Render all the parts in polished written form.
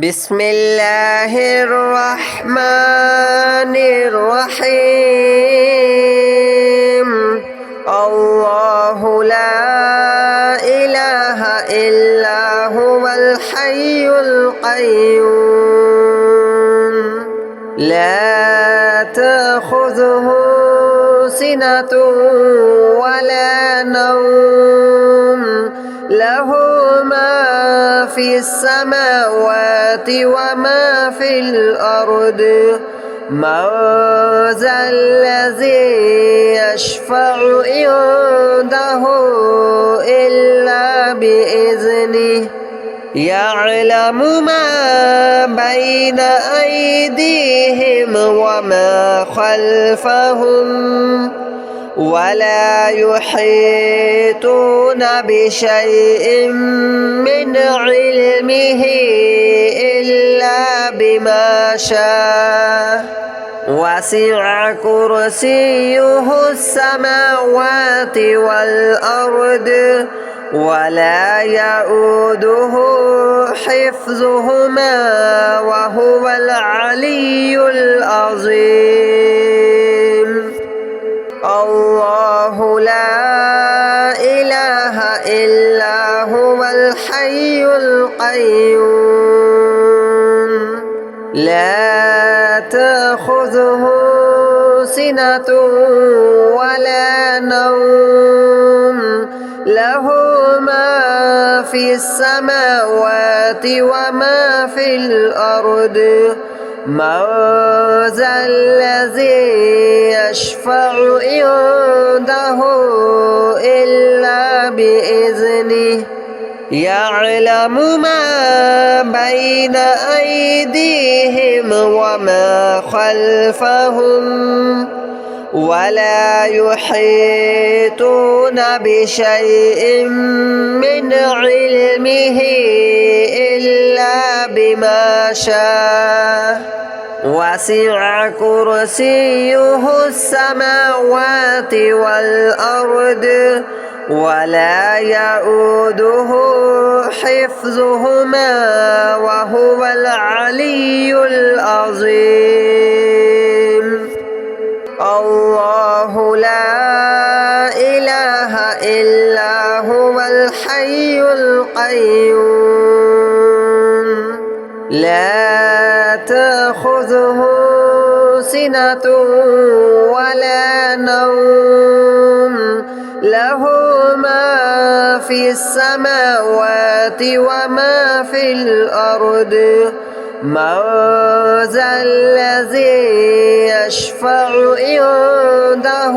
بسم الله الرحمن الرحيم. الله لا إله إلا هو الحي القيوم لا تأخذه سنة ولا نوم له ما في السماوات وما في الأرض من ذا الذي يشفع عنده إلا بإذنه يعلم ما بين أيديهم وما خلفهم ولا يحيطون بشيء من علمه إلا بما شاء وسع كرسيه السماوات والأرض ولا يؤوده حفظهما وهو العلي العظيم. الله لا إله إلا هو الحي القيوم لا تأخذه سنة ولا نوم له ما في السماوات وما في الأرض من ذا الذي يشفع عنده إلا بإذنه يعلم ما بين أيديهم وما خلفهم ولا يحيطون بشيء من علمه إلا بما شاء وسع كرسيه السماوات والأرض ولا يؤوده حفظهما وهو العلي العظيم. الله لا إله إلا هو الحي القيوم لا تأخذه سنة ولا نوم له ما في السماوات وما في الأرض من ذا الذي يشفع عنده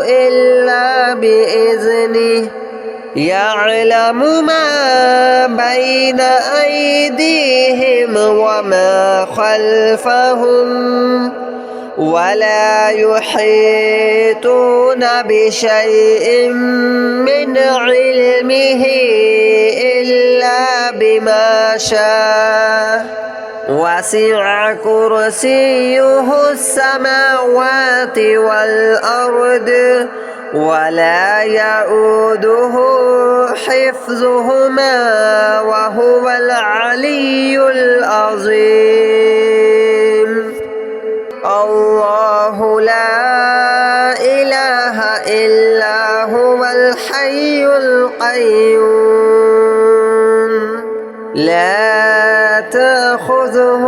إلا بإذنه يعلم ما بين أيديهم وما خلفهم ولا يحيطون بشيء من علمه إلا بما شاء وسع كرسيه السماوات والأرض ولا يؤوده حفظهما وهو العلي العظيم. الله لا إله إلا هو الحي القيوم لا تأخذه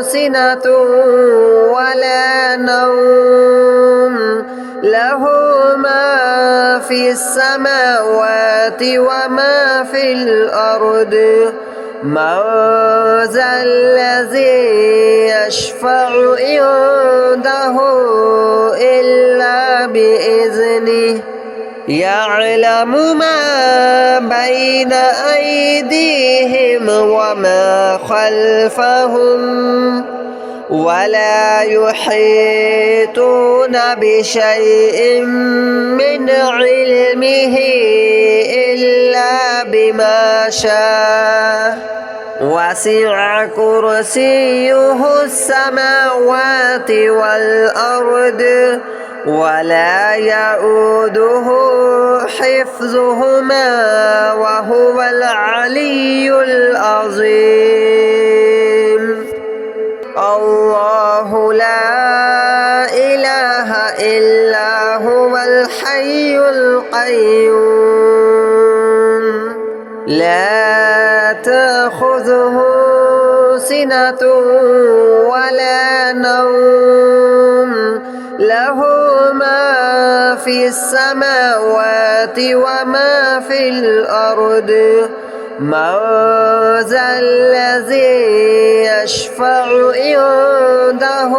سنة ولا نوم له ما في السماوات وما في الأرض من ذا الذي يشفع عنده إلا بإذنه يعلم ما بين أيديهم وما خلفهم ولا يحيطون بشيء من علمه إلا بما شاء وسع كرسيه السماوات والأرض ولا يؤوده حفظهما وهو العلي العظيم. القيوم لا تأخذه سنة ولا نوم له ما في السماوات وما في الأرض من ذا الذي يشفع عنده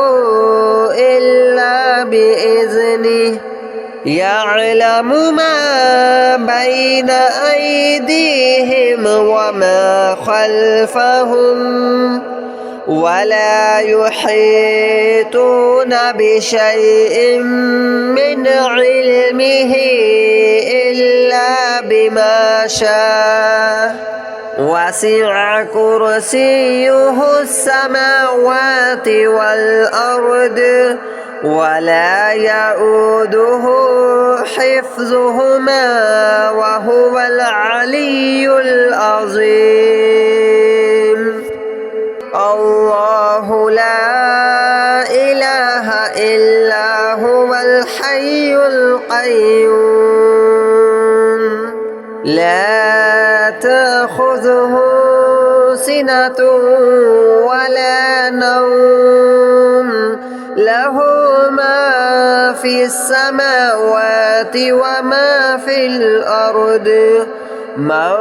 إلا بإذنه يعلم ما بين أيديهم وما خلفهم ولا يحيطون بشيء من علمه إلا بما شاء وسع كرسيه السماوات والأرض ولا يؤوده حفظهما وهو العلي العظيم الله لا إله إلا هو الحي القيوم لا تأخذه سنة ولا نوم له ما في السماوات وما في الأرض من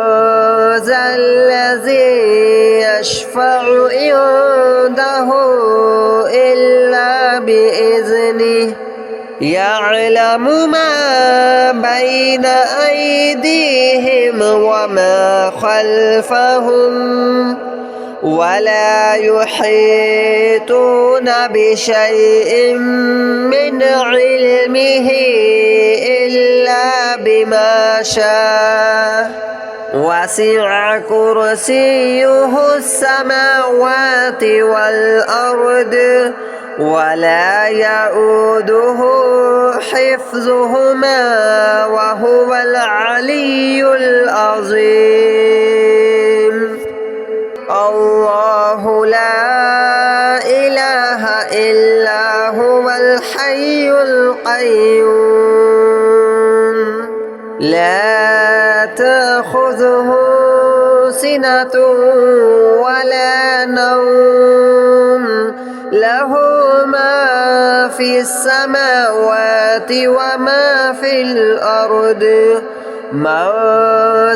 ذا الذي يشفع عنده إلا بإذنه يعلم ما بين أيديهم وما خلفهم ولا يحيطون بشيء من علمه إلا بما شاء وسع كرسيه السماوات والأرض ولا يؤوده حفظهما وهو العلي العظيم الله لا إله إلا هو الحي القيوم لا تأخذه سنة ولا نوم له ما في السماوات وما في الأرض من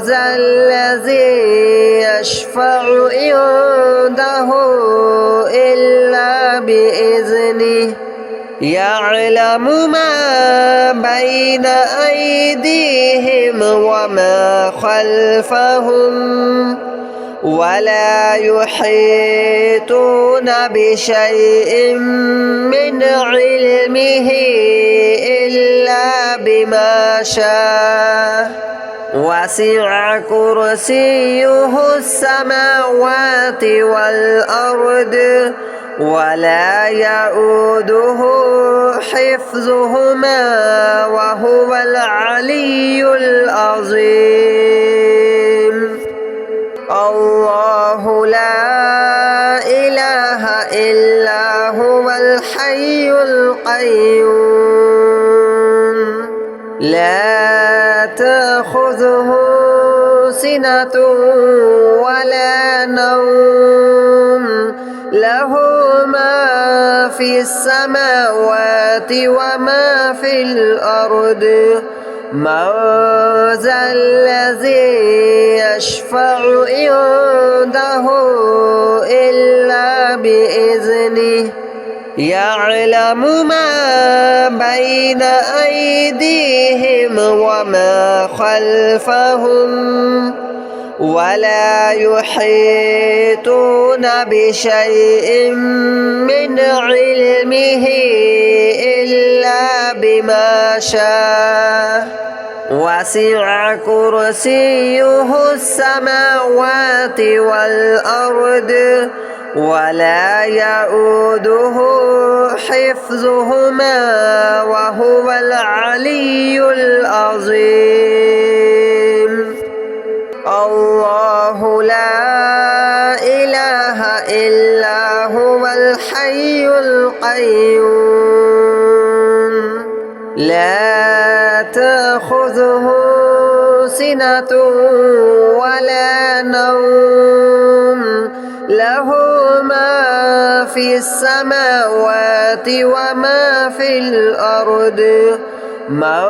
ذا الذي يشفع عنده إلا بإذنه يعلم ما بين أيديهم وما خلفهم ولا يحيطون بشيء من علمه إلا بما شاء وسع كرسيه السماوات والأرض ولا يؤوده حفظهما وهو العلي العظيم الله لا إله إلا هو الحي القيوم لا تأخذه سنة ولا نوم له ما في السماوات وما في الأرض من ذا الذي يشفع عنده إلا بإذنه يعلم ما بين أيديهم وما خلفهم ولا يحيطون بشيء من علمه إلا بما شاء وسع كرسيه السماوات والأرض ولا يؤوده حفظهما وهو العلي العظيم الله لا إله إلا هو الحي القيوم لا تأخذه سنة ولا نوم له ما في السماوات وما في الأرض من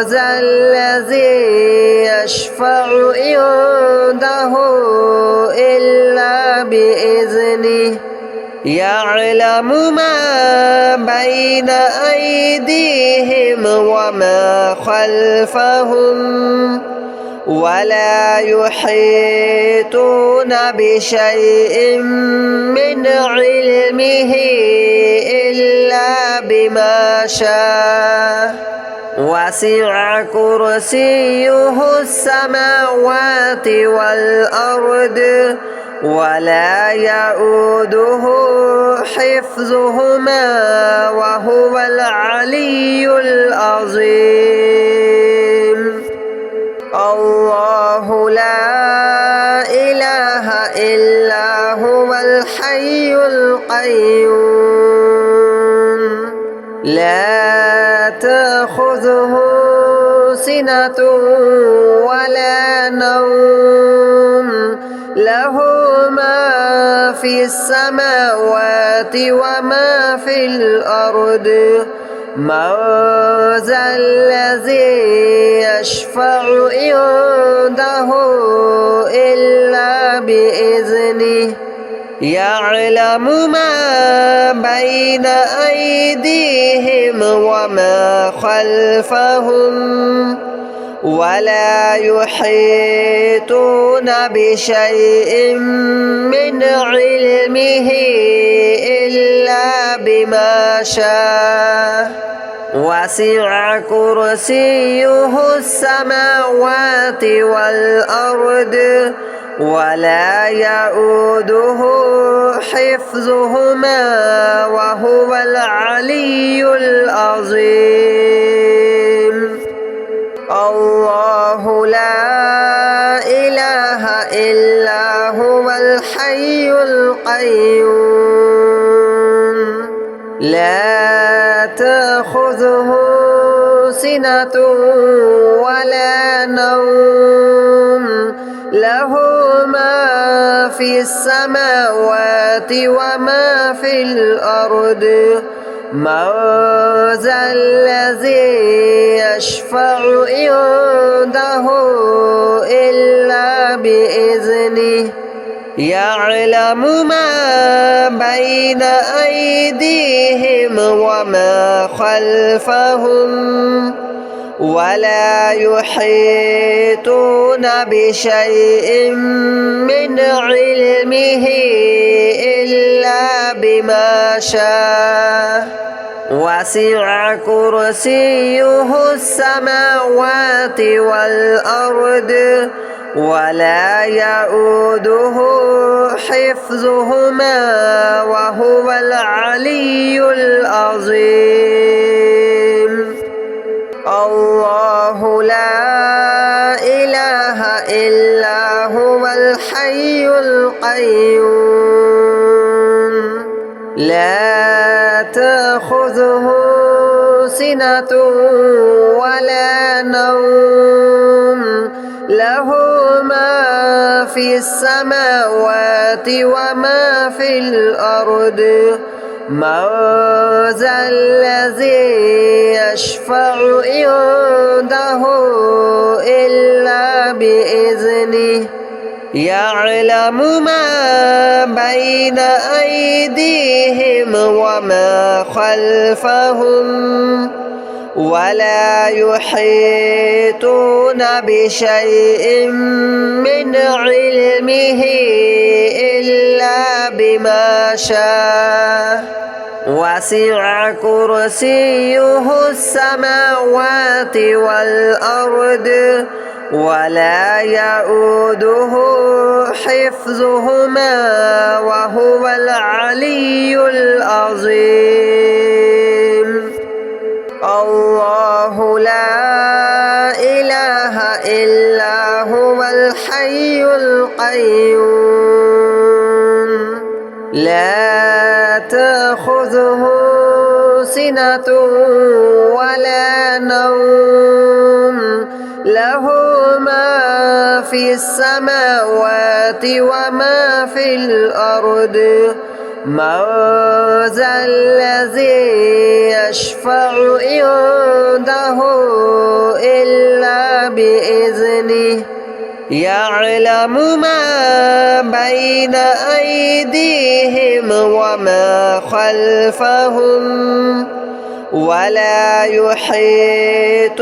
ذا الذي يشفع عنده إلا بإذنه يعلم ما بين أيديهم وما خلفهم ولا يحيطون بشيء من علمه إلا بما شاء وسع كرسيه السماوات والأرض ولا يؤوده حفظهما وهو العلي العظيم الله لا إله إلا هو الحي القيوم لا تأخذه سنة ولا نوم له ما في السماوات وما في الأرض من ذا الذي يشفع عنده إلا بإذنه يعلم ما بين أيديهم وما خلفهم ولا يحيطون بشيء من علمه إلا بما شاء وسع كرسيه السماوات والأرض ولا يؤوده حفظهما وهو العلي العظيم الله لا إله إلا هو الحي القيوم لا تأخذه سنة ولا نوم له ما في السماوات وما في الأرض من ذا الذي يشفع عنده إلا بإذنه يعلم ما بين أيديهم وما خلفهم ولا يحيطون بشيء من علمه إلا بما شاء وسع كرسيه السماوات والأرض ولا يؤوده حفظهما وهو العلي العظيم الله لا إله إلا هو الحي القيوم لا تأخذه سنة ولا نوم له ما في السماوات وما في الأرض من ذا الذي يشفع عنده إلا بإذنه يعلم ما بين أيديهم وما خلفهم ولا يحيطون بشيء من علمه إلا بما شاء وسع كرسيه السماوات والأرض ولا يؤوده حفظهما وهو العلي العظيم الله لا إله إلا هو الحي القيوم لا تأخذه سنة ولا نوم له ما في السماوات وما في الأرض من ذا الذي يشفع عنده إلا بإذنه يعلم ما بين أيديهم وما خلفهم ولا يحيطون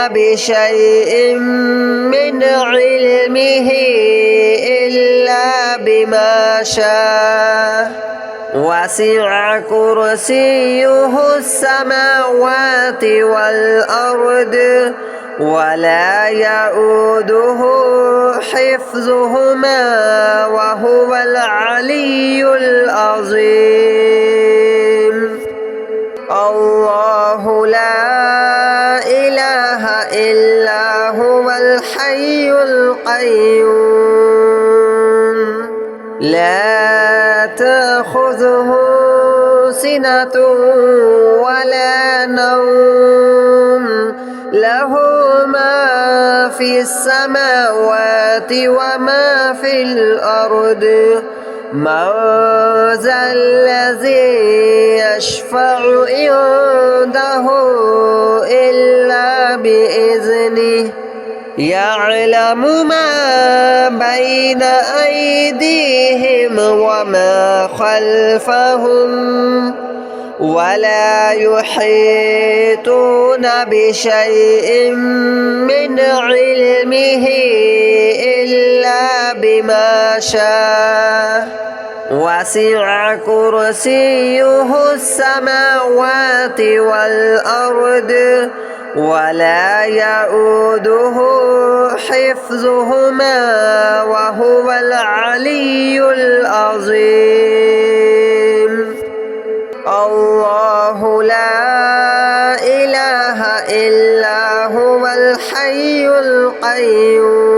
بشيء من علمه إلا بما شاء وسع كرسيه السماوات والأرض ولا يؤوده حفظهما وهو العلي العظيم الله لا إله إلا هو الحي القيوم لا تأخذه سنة ولا نوم له ما في السماوات وما في الأرض من ذا الذي يشفع عنده إلا بإذنه يعلم ما بين أيديهم وما خلفهم ولا يحيطون بشيء من علمه إلا بما شاء وسع كرسيه السماوات والأرض ولا يؤوده حفظهما وهو العلي العظيم الله لا إله إلا هو الحي القيوم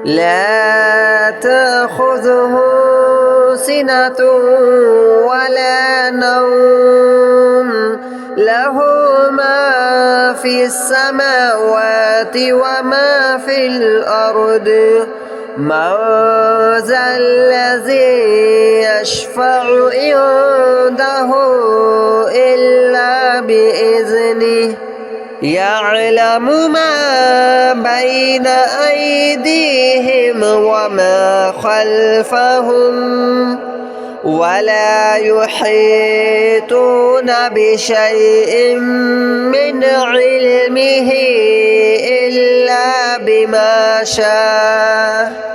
لا تأخذه سنة ولا نوم له ما في السماوات وما في الأرض من ذا الذي يشفع عنده إلا بإذنه يعلم ما بين أيديهم وما خلفهم ولا يحيطون بشيء من علمه إلا بما شاء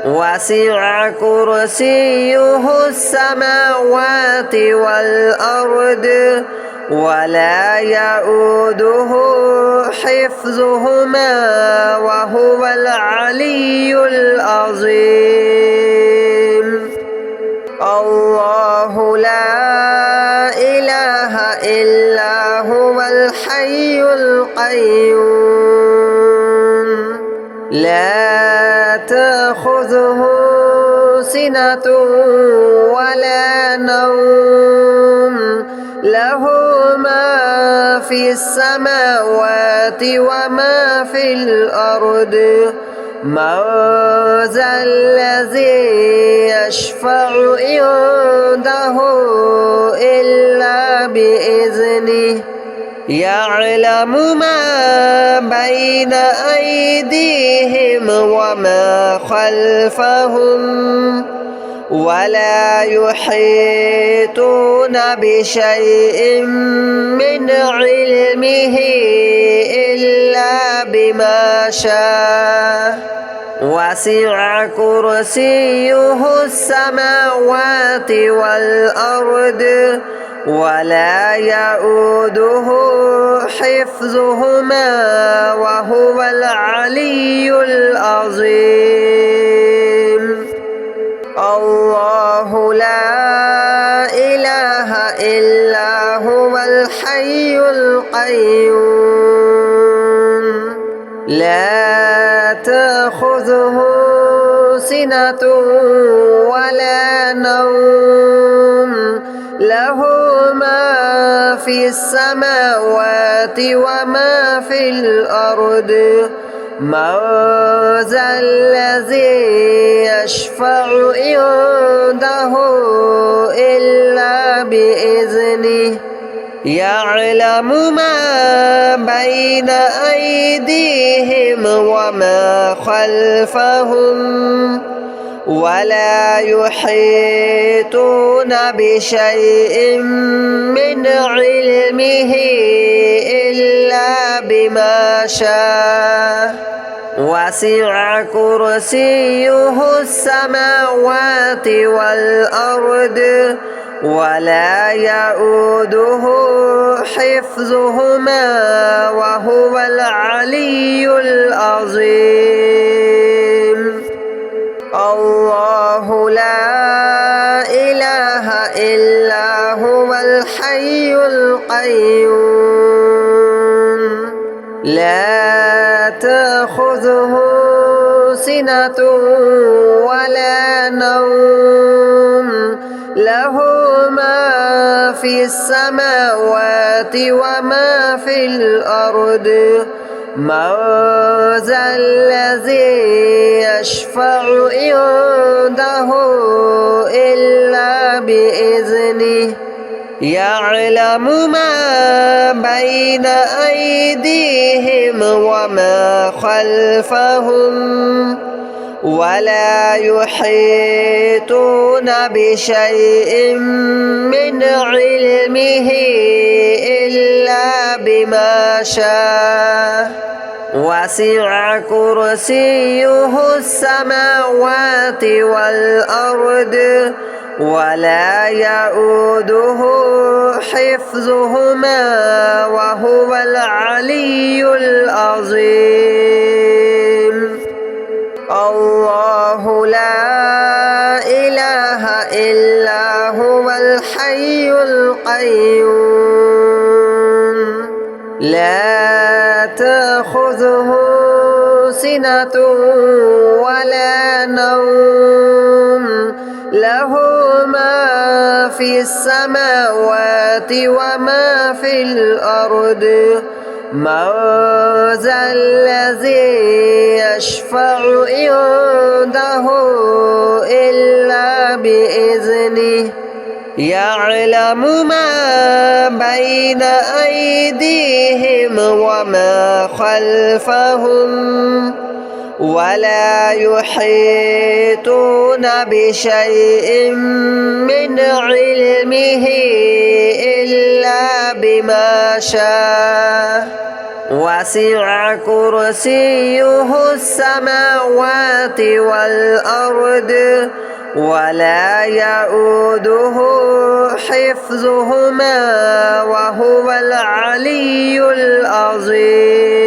وسع كرسيه السماوات والأرض ولا يؤوده حفظهما وهو العلي العظيم الله لا إله إلا هو الحي القيوم لا تأخذه سنة ولا نوم له ما في السماوات وما في الأرض من ذا الذي يشفع عنده إلا بإذنه يعلم ما بين أيديهم وما خلفهم ولا يحيطون بشيء من علمه إلا بما شاء وسع كرسيه السماوات والأرض ولا يؤوده حفظهما وهو العلي العظيم الله لا إله إلا هو الحي القيوم لا تأخذه سنة ولا نوم له ما في في السماوات وما في الأرض من ذا الذي يشفع عنده إلا بإذنه يعلم ما بين أيديهم وما خلفهم ولا يحيطون بشيء من علمه إلا بما شاء وسع كرسيه السماوات والأرض ولا يؤوده حفظهما وهو العلي العظيم الله لا إله إلا هو الحي القيوم لا تأخذه سنة ولا نوم له ما في السماوات وما في الأرض من ذا الذي يشفع عنده إلا بإذنه يعلم ما بين أيديهم وما خلفهم ولا يحيطون بشيء من علمه إلا بما شاء وسع كرسيه السماوات والأرض ولا يؤوده حفظهما وهو العلي العظيم الله لا إله إلا هو الحي القيوم لا تأخذه سنة ولا نوم له ما في السماوات وما في الأرض من ذا الذي يشفع عنده إلا بإذنه يعلم ما بين أيديهم وما خلفهم ولا يحيطون بشيء من علمه إلا بما شاء وسع كرسيه السماوات والأرض ولا يؤوده حفظهما وهو العلي العظيم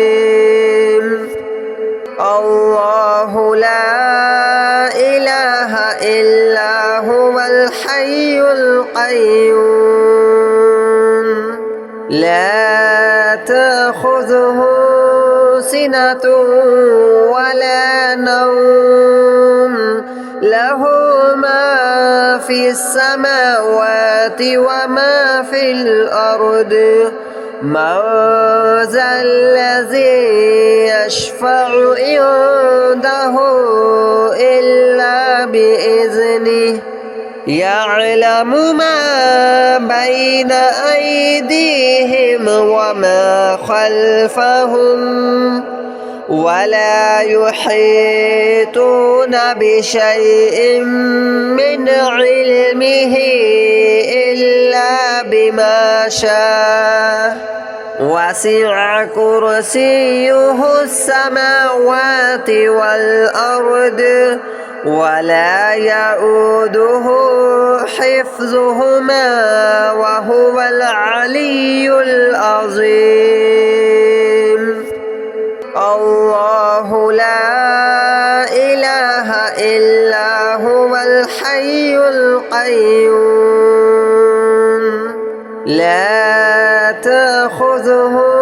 الله لا إله إلا هو الحي القيوم لا تأخذه سنة ولا نوم له ما في السماوات وما في الأرض من ذا الذي يشفع عنده إلا بإذنه يعلم ما بين أيديهم وما خلفهم ولا يحيطون بشيء من علمه إلا بما شاء وسع كرسيه السماوات والأرض ولا يؤوده حفظهما وهو العلي العظيم الله لا إله إلا هو الحي القيوم لا تأخذه